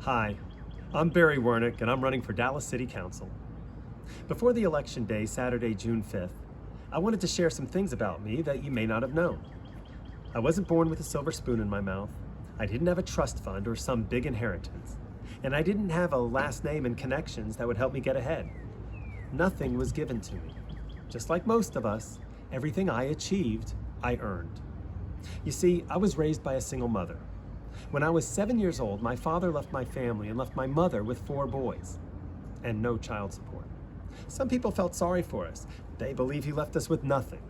Hi, I'm Barry Wernick, and I'm running for Dallas City Council. Before the election day, Saturday, June 5th, I wanted to share some things about me that you may not have known. I wasn't born with a silver spoon in my mouth. I didn't have a trust fund or some big inheritance. And I didn't have a last name and connections that would help me get ahead. Nothing was given to me. Just like most of us, everything I achieved, I earned. You see, I was raised by a single mother. When I was 7 years old, my father left my family and left my mother with 4 boys and no child support. Some people felt sorry for us. They believe he left us with nothing.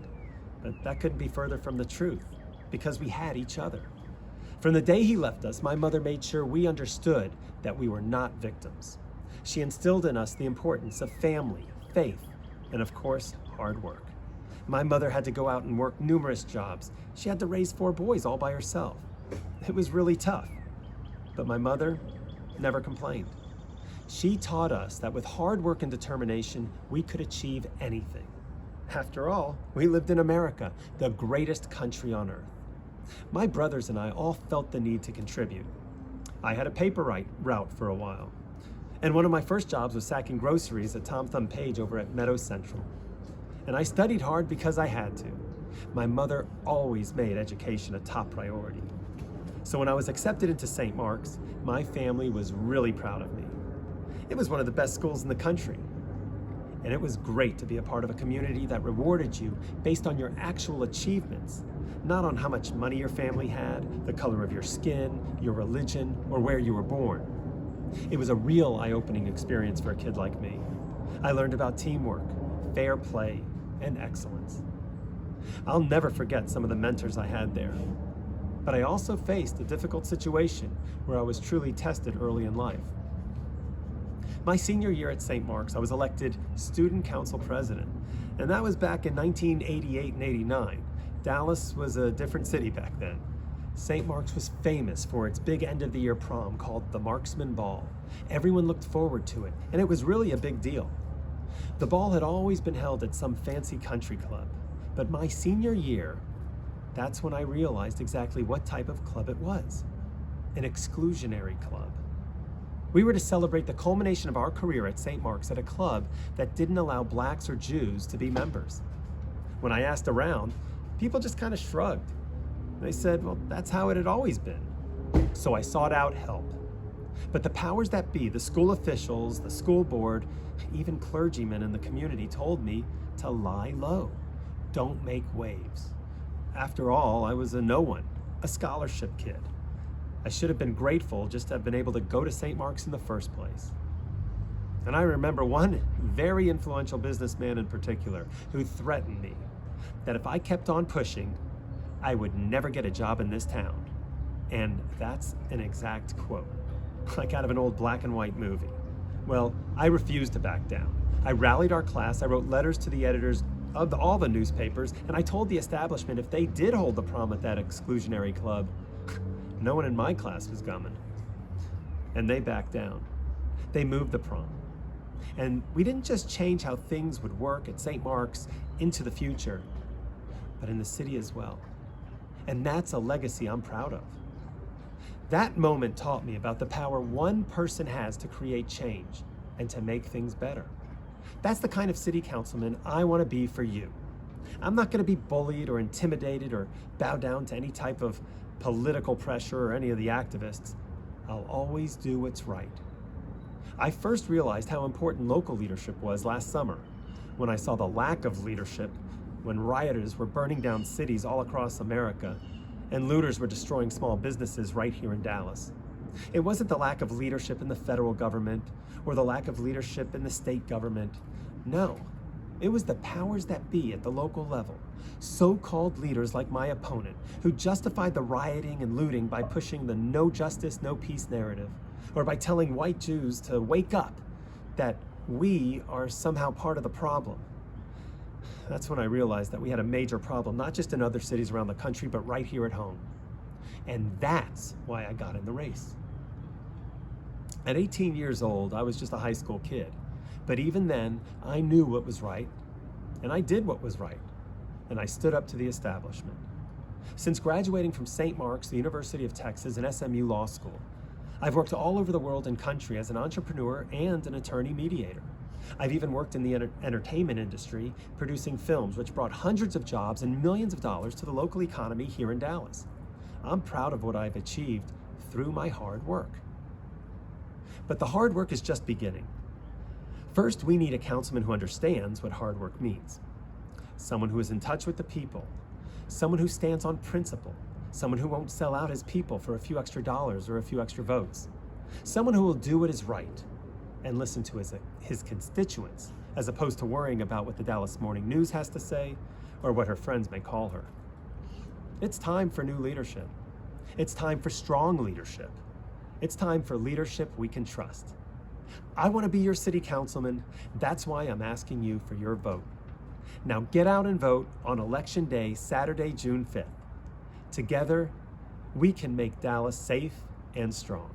But that couldn't be further from the truth, because we had each other. From the day he left us, my mother made sure we understood that we were not victims. She instilled in us the importance of family, faith, and of course, hard work. My mother had to go out and work numerous jobs. She had to raise 4 boys all by herself. It was really tough, but my mother never complained. She taught us that with hard work and determination, we could achieve anything. After all, we lived in America, the greatest country on earth. My brothers and I all felt the need to contribute. I had a paper route for a while, and one of my first jobs was sacking groceries at Tom Thumb Page over at Meadows Central. And I studied hard because I had to. My mother always made education a top priority. So when I was accepted into St. Mark's, my family was really proud of me. It was one of the best schools in the country. And it was great to be a part of a community that rewarded you based on your actual achievements, not on how much money your family had, the color of your skin, your religion, or where you were born. It was a real eye-opening experience for a kid like me. I learned about teamwork, fair play, and excellence. I'll never forget some of the mentors I had there. But I also faced a difficult situation where I was truly tested early in life. My senior year at St. Mark's, I was elected student council president, and that was back in 1988 and 89. Dallas was a different city back then. St. Mark's was famous for its big end-of-the-year prom called the Marksman Ball. Everyone looked forward to it, and it was really a big deal. The ball had always been held at some fancy country club, but my senior year, that's when I realized exactly what type of club it was. An exclusionary club. We were to celebrate the culmination of our career at St. Mark's at a club that didn't allow blacks or Jews to be members. When I asked around, people just kind of shrugged. They said, well, that's how it had always been. So I sought out help. But the powers that be, the school officials, the school board, even clergymen in the community told me to lie low. Don't make waves. After all, I was a no one, a scholarship kid. I should have been grateful just to have been able to go to St. Mark's in the first place. And I remember one very influential businessman in particular who threatened me that if I kept on pushing, I would never get a job in this town. And that's an exact quote, like out of an old black and white movie. Well, I refused to back down. I rallied our class, I wrote letters to the editors of all the newspapers, and I told the establishment if they did hold the prom at that exclusionary club, no one in my class was coming. And they backed down. They moved the prom. And we didn't just change how things would work at St. Mark's into the future, but in the city as well. And that's a legacy I'm proud of. That moment taught me about the power one person has to create change and to make things better. That's the kind of city councilman I want to be for you. I'm not going to be bullied or intimidated or bow down to any type of political pressure or any of the activists. I'll always do what's right. I first realized how important local leadership was last summer when I saw the lack of leadership when rioters were burning down cities all across America and looters were destroying small businesses right here in Dallas. It wasn't the lack of leadership in the federal government or the lack of leadership in the state government. No, it was the powers that be at the local level, so-called leaders like my opponent, who justified the rioting and looting by pushing the no justice, no peace narrative, or by telling white Jews to wake up, that we are somehow part of the problem. That's when I realized that we had a major problem, not just in other cities around the country, but right here at home. And that's why I got in the race. At 18 years old, I was just a high school kid. But even then, I knew what was right, and I did what was right, and I stood up to the establishment. Since graduating from St. Mark's, the University of Texas, and SMU Law School, I've worked all over the world and country as an entrepreneur and an attorney mediator. I've even worked in the entertainment industry, producing films which brought hundreds of jobs and millions of dollars to the local economy here in Dallas. I'm proud of what I've achieved through my hard work. But the hard work is just beginning. First, we need a councilman who understands what hard work means. Someone who is in touch with the people. Someone who stands on principle. Someone who won't sell out his people for a few extra dollars or a few extra votes. Someone who will do what is right and listen to his constituents, as opposed to worrying about what the Dallas Morning News has to say or what her friends may call her. It's time for new leadership. It's time for strong leadership. It's time for leadership we can trust. I want to be your city councilman. That's why I'm asking you for your vote. Now get out and vote on Election Day, Saturday, June 5th. Together, we can make Dallas safe and strong.